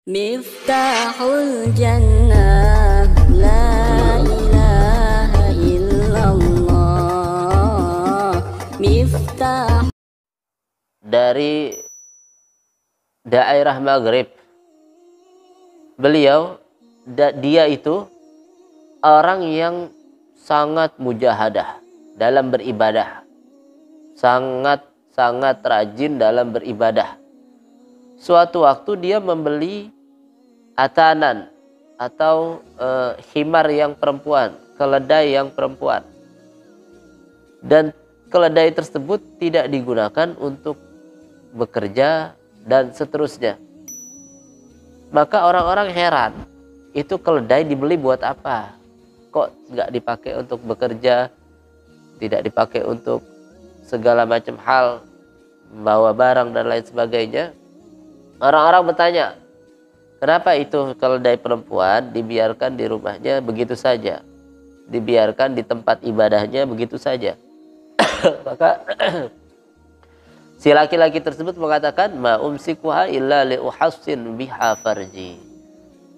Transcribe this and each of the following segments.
Miftahul Jannah, la ilaha illallah. Miftah. Dari daerah Maghrib, beliau dia itu orang yang sangat mujahadah dalam beribadah, sangat rajin dalam beribadah. Suatu waktu dia membeli atanan atau khimar yang perempuan, keledai yang perempuan, dan keledai tersebut tidak digunakan untuk bekerja dan seterusnya. Maka orang-orang heran, itu keledai dibeli buat apa? Kok nggak dipakai untuk bekerja, tidak dipakai untuk segala macam hal, bawa barang dan lain sebagainya? Orang-orang bertanya, kenapa itu keledai perempuan dibiarkan di rumahnya begitu saja, dibiarkan di tempat ibadahnya begitu saja? Maka si laki-laki tersebut mengatakan, ma umsikuha illa liuhassin biha farji.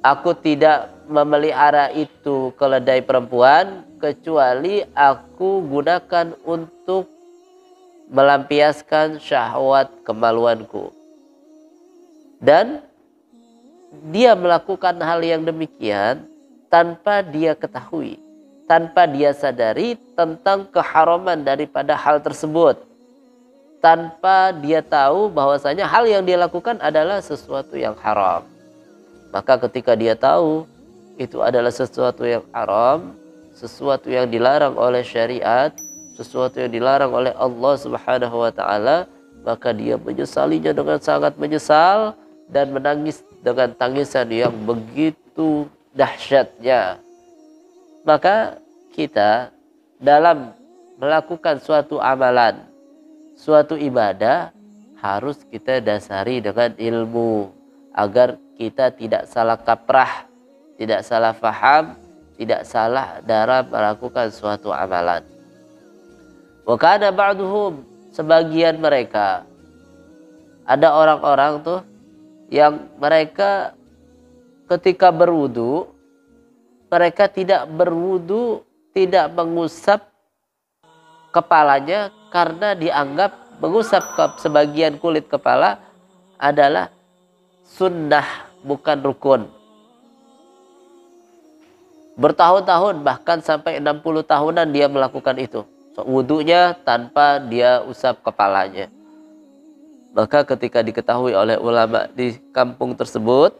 Aku tidak memelihara itu keledai perempuan kecuali aku gunakan untuk melampiaskan syahwat kemaluanku. Dan dia melakukan hal yang demikian tanpa dia ketahui, tanpa dia sadari tentang keharaman daripada hal tersebut, tanpa dia tahu bahwasanya hal yang dia lakukan adalah sesuatu yang haram. Maka ketika dia tahu itu adalah sesuatu yang haram, sesuatu yang dilarang oleh syariat, sesuatu yang dilarang oleh Allah Subhanahu wa taala, maka dia menyesalinya dengan sangat menyesal dan menangis dengan tangisan yang begitu dahsyatnya. Maka kita dalam melakukan suatu amalan, suatu ibadah, harus kita dasari dengan ilmu agar kita tidak salah kaprah, tidak salah faham, tidak salah dalam melakukan suatu amalan. Wa kana ba'duhum, sebagian mereka, ada orang-orang tuh yang mereka ketika berwudu, mereka tidak berwudu, tidak mengusap kepalanya karena dianggap mengusap sebagian kulit kepala adalah sunnah, bukan rukun. Bertahun-tahun, bahkan sampai 60 tahunan dia melakukan itu. Wudunya tanpa dia usap kepalanya. Maka ketika diketahui oleh ulama di kampung tersebut,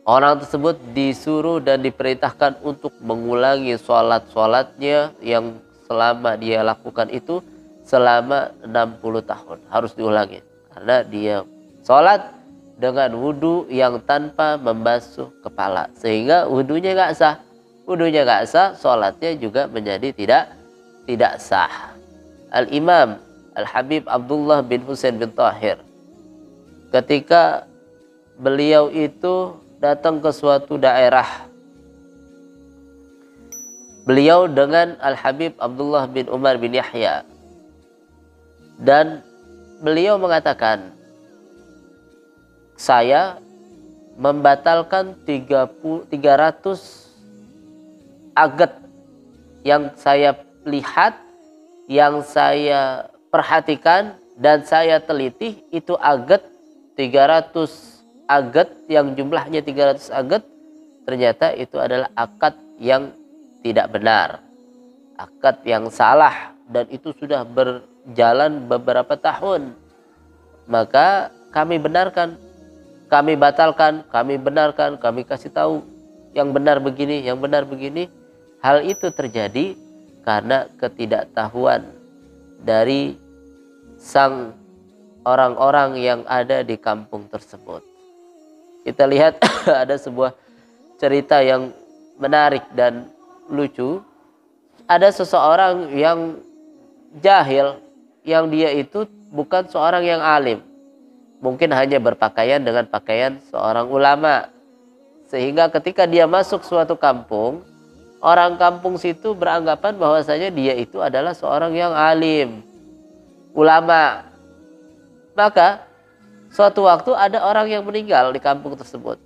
orang tersebut disuruh dan diperintahkan untuk mengulangi sholat-sholatnya yang selama dia lakukan itu selama 60 tahun. Harus diulangi. Karena dia sholat dengan wudu yang tanpa membasuh kepala. Sehingga wudunya nggak sah. Wudunya nggak sah, sholatnya juga menjadi tidak sah. Al-Imam Al-Habib Abdullah bin Husain bin Tahir, ketika beliau itu datang ke suatu daerah, beliau dengan Al-Habib Abdullah bin Umar bin Yahya, dan beliau mengatakan, saya membatalkan 300 aget yang saya lihat, yang saya perhatikan dan saya teliti, itu aget 300 aget, yang jumlahnya 300 aget, ternyata itu adalah akad yang tidak benar, akad yang salah, dan itu sudah berjalan beberapa tahun. Maka kami benarkan, kami batalkan, kami benarkan, kami kasih tahu yang benar begini, yang benar begini. Hal itu terjadi karena ketidaktahuan dari sang orang-orang yang ada di kampung tersebut. Kita lihat ada sebuah cerita yang menarik dan lucu. Ada seseorang yang jahil, yang dia itu bukan seorang yang alim. Mungkin hanya berpakaian dengan pakaian seorang ulama. Sehingga ketika dia masuk suatu kampung, orang kampung situ beranggapan bahwasanya dia itu adalah seorang yang alim, ulama. Maka Suatu waktu ada orang yang meninggal di kampung tersebut.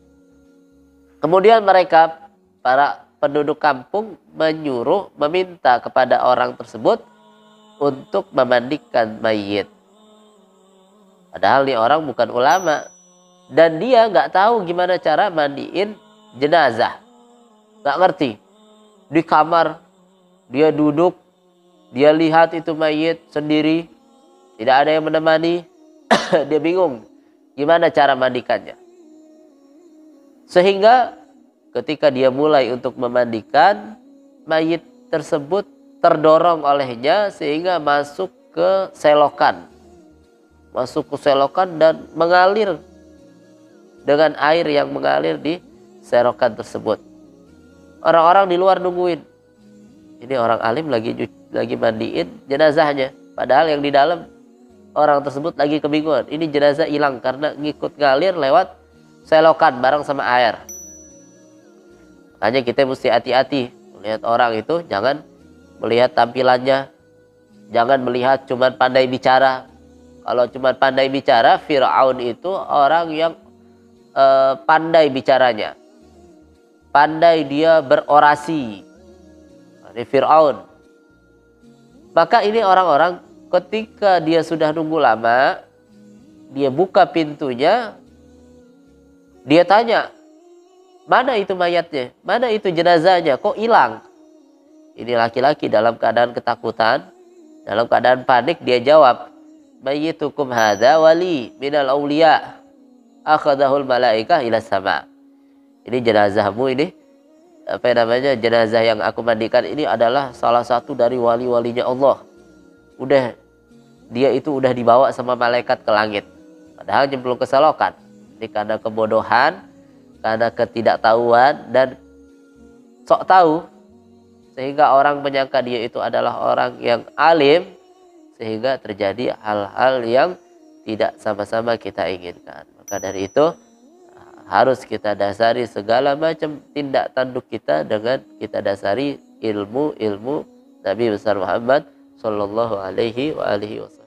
Kemudian mereka, para penduduk kampung, meminta kepada orang tersebut untuk memandikan mayit. Padahal nih orang bukan ulama. Dan dia nggak tahu gimana cara mandiin jenazah. Nggak ngerti. Di kamar, dia duduk, dia lihat itu mayit sendiri. Tidak ada yang menemani. Dia bingung gimana cara mandikannya. Sehingga ketika dia mulai untuk memandikan, mayit tersebut terdorong olehnya sehingga masuk ke selokan. Masuk ke selokan dan mengalir dengan air yang mengalir di selokan tersebut. Orang-orang di luar nungguin. Ini orang alim lagi mandiin jenazahnya. Padahal yang di dalam orang tersebut lagi kebingungan. Ini jenazah hilang karena ngikut ngalir lewat selokan bareng sama air. Makanya kita mesti hati-hati melihat orang itu. Jangan melihat tampilannya. Jangan melihat cuman pandai bicara. Kalau cuman pandai bicara, Fir'aun itu orang yang pandai bicaranya. Pandai dia berorasi. Ini Fir'aun. Maka ini orang-orang ketika dia sudah nunggu lama, dia buka pintunya, dia tanya, mana itu mayatnya? Mana itu jenazahnya? Kok hilang? Ini laki-laki dalam keadaan ketakutan, dalam keadaan panik, dia jawab, mayyitukum hadza wali minal awliya akhadahul malaikah ila sama. Ini jenazahmu ini, jenazah yang aku mandikan ini adalah salah satu dari wali-walinya Allah. Dia itu udah dibawa sama malaikat ke langit. Padahal nyemplung ke selokan. Ini karena kebodohan, karena ketidaktahuan dan sok tahu, sehingga orang menyangka dia itu adalah orang yang alim, sehingga terjadi hal-hal yang tidak sama-sama kita inginkan. Maka dari itu harus kita dasari segala macam tindak tanduk kita dengan kita dasari ilmu Nabi besar Muhammad sallallahu alaihi wa alihi wasallam.